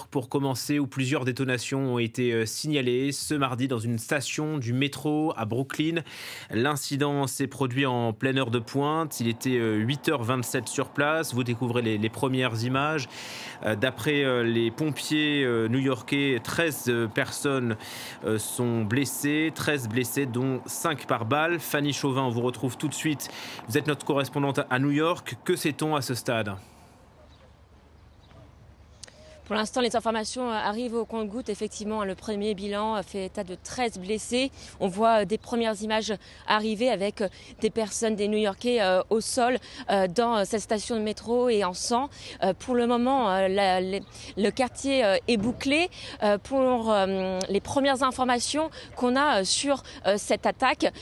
Pour commencer, où plusieurs détonations ont été signalées ce mardi dans une station du métro à Brooklyn. L'incident s'est produit en pleine heure de pointe. Il était 8h27 sur place. Vous découvrez les premières images. D'après les pompiers new-yorkais, 13 personnes sont blessées, 13 blessés, dont 5 par balle. Fanny Chauvin, on vous retrouve tout de suite. Vous êtes notre correspondante à New York. Que sait-on à ce stade ? Pour l'instant, les informations arrivent au compte-gouttes. Effectivement, le premier bilan fait état de 13 blessés. On voit des premières images arriver avec des personnes, des New-Yorkais au sol dans cette station de métro et en sang. Pour le moment, le quartier est bouclé. Pour les premières informations qu'on a sur cette attaque,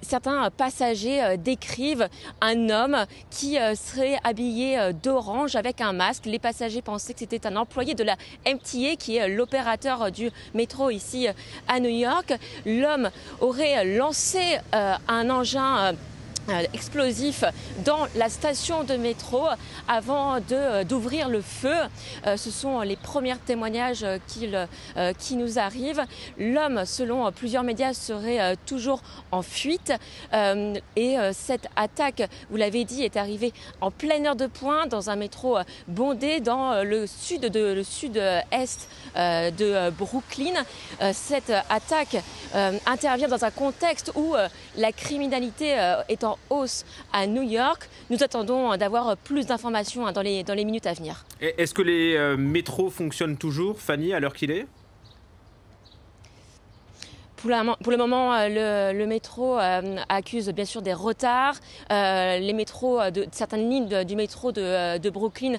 certains passagers décrivent un homme qui serait habillé d'orange avec un masque. Les passagers pensaient que c'était un employé de la MTA, qui est l'opérateur du métro ici à New York. L'homme aurait lancé un engin explosif dans la station de métro avant d'ouvrir le feu. Ce sont les premiers témoignages qui nous arrivent. L'homme, selon plusieurs médias, serait toujours en fuite. Et cette attaque, vous l'avez dit, est arrivée en pleine heure de pointe dans un métro bondé dans le sud-est de Brooklyn. Cette attaque intervient dans un contexte où la criminalité est en hausse à New York. Nous attendons d'avoir plus d'informations dans les minutes à venir. Est-ce que les métros fonctionnent toujours, Fanny, à l'heure qu'il est ? Pour le moment, le métro accuse bien sûr des retards. Les métros certaines lignes du métro de Brooklyn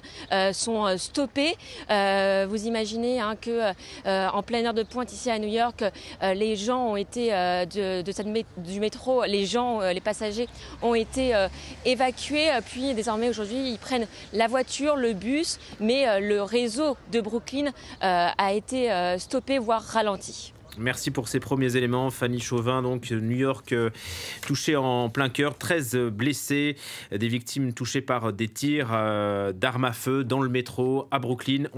sont stoppées. Vous imaginez que en pleine heure de pointe ici à New York, les gens ont été du métro, les passagers ont été évacués. Puis désormais aujourd'hui, ils prennent la voiture, le bus, mais le réseau de Brooklyn a été stoppé, voire ralenti. Merci pour ces premiers éléments, Fanny Chauvin. Donc New York touché en plein cœur, 13 blessés, des victimes touchées par des tirs d'armes à feu dans le métro à Brooklyn.